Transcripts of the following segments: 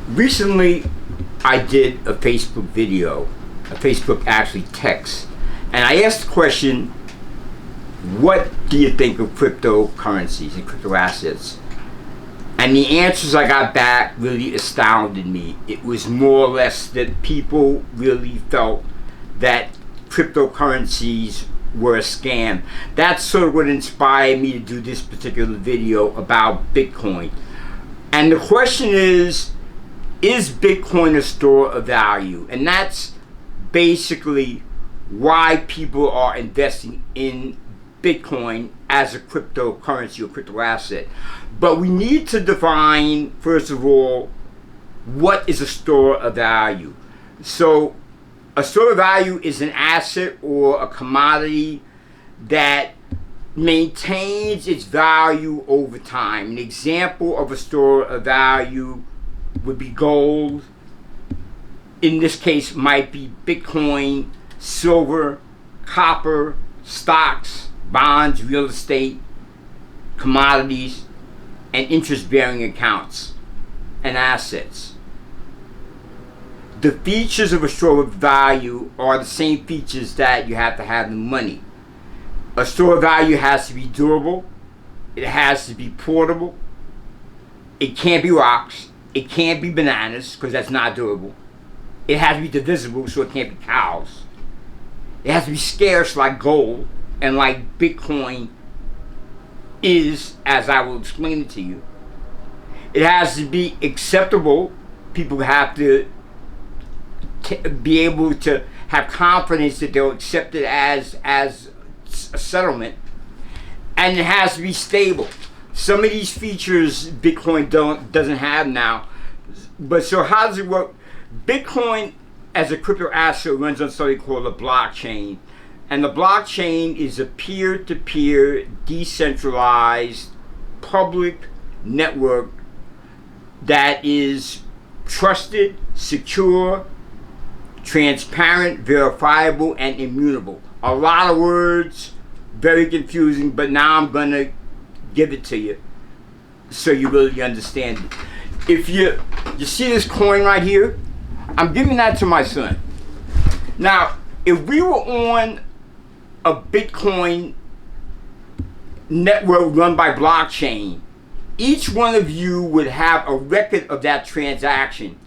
Recently, I did a Facebook video, a Facebook actually text, and I asked the question, what do you think of cryptocurrencies and crypto assets? And the answers I got back really astounded me. It was more or less that people really felt that cryptocurrencies were a scam. That's sort of what inspired me to do this particular video about Bitcoin. And the question is Bitcoin a store of value? And that's basically why people are investing in Bitcoin as a cryptocurrency or crypto asset. But we need to define, first of all, what is a store of value. So a store of value is an asset or a commodity that maintains its value over time. An example of a store of value would be gold. In this case, might be Bitcoin, silver, copper, stocks, bonds, real estate, commodities, and interest-bearing accounts and assets. The features of a store of value are the same features that you have to have in money. A store of value has to be durable. It has to be portable. It can't be rocks. It can't be bananas, because that's not durable. It has to be divisible, so it can't be cows. It has to be scarce like gold, and like Bitcoin is, as I will explain it to you. It has to be acceptable. People have to be able to have confidence that they'll accept it as a settlement. And it has to be stable. Some of these features Bitcoin doesn't have now. But so how does it work? Bitcoin as a crypto asset runs on something called a blockchain. And the blockchain is a peer-to-peer, decentralized, public network that is trusted, secure, transparent, verifiable, and immutable. A lot of words, very confusing, but now I'm going to give it to you so you really understand it. If you see this coin right here, I'm giving that to my son. Now, if we were on a Bitcoin network run by blockchain, each one of you would have a record of that transaction.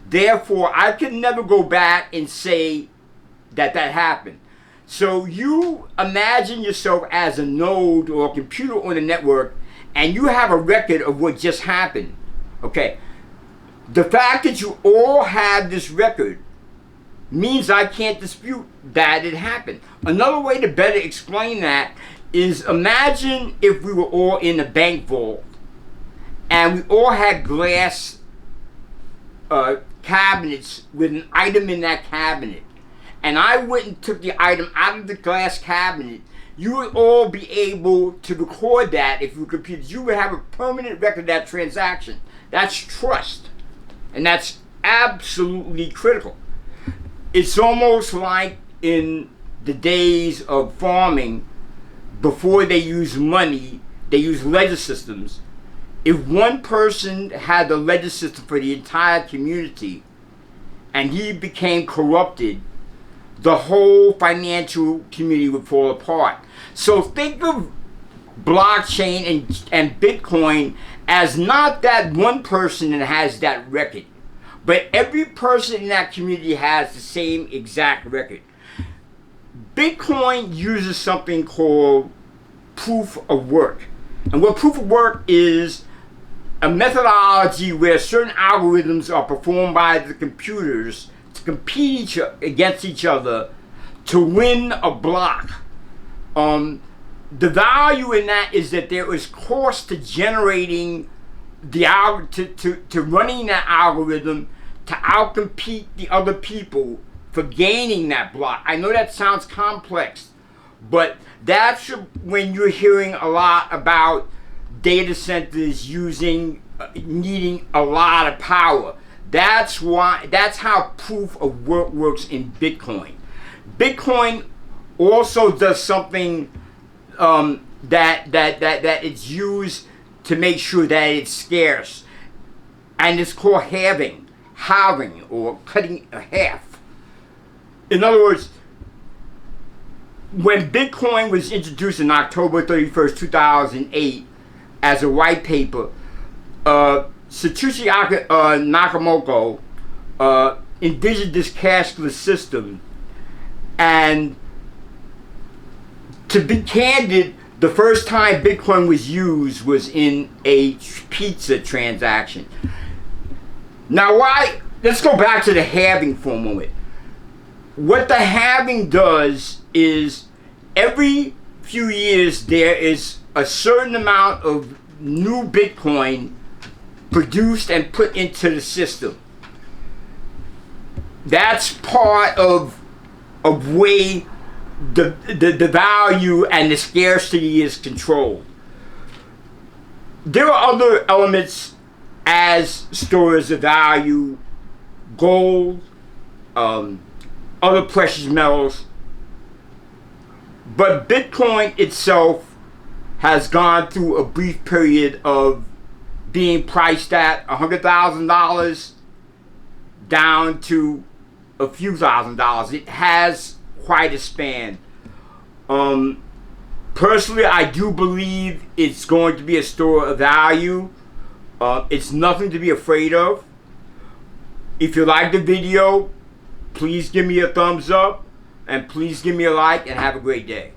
Therefore, I could never go back and say that happened. So you imagine yourself as a node or a computer on the network, and you have a record of what just happened. Okay. The fact that you all have this record means I can't dispute that it happened. Another way to better explain that is, imagine if we were all in a bank vault and we all had glass cabinets with an item in that cabinet, and I went and took the item out of the glass cabinet. You would all be able to record that if you were computers. You would have a permanent record of that transaction. That's trust. And that's absolutely critical. It's almost like in the days of farming, before they used money, they used ledger systems. If one person had the ledger system for the entire community and he became corrupted, the whole financial community would fall apart. So think of blockchain and Bitcoin as not that one person that has that record, but every person in that community has the same exact record. Bitcoin uses something called proof of work. And what proof of work is, a methodology where certain algorithms are performed by the computers to compete against each other to win a block. The value in that is that there is cost to generating to running that algorithm to outcompete the other people for gaining that block. I know that sounds complex, but that's when you're hearing a lot about data centers needing a lot of power. That's how proof of work works in Bitcoin. Bitcoin also does something that it's used to make sure that it's scarce, and it's called halving. halving or cutting a half. In other words, when Bitcoin was introduced in October 31st, 2008 as a white paper, Satoshi Nakamoto envisioned this cashless system. And to be candid, the first time Bitcoin was used was in a pizza transaction. Now, let's go back to the halving for a moment. What the halving does is every few years there is a certain amount of new Bitcoin produced and put into the system. That's part of way the value and the scarcity is controlled. There are other elements as storage of value, gold, other precious metals. But Bitcoin itself has gone through a brief period of being priced at $100,000 down to a few $1,000s. It has quite a span. Personally, I do believe it's going to be a store of value. It's nothing to be afraid of. If you like the video, please give me a thumbs up and please give me a like and have a great day.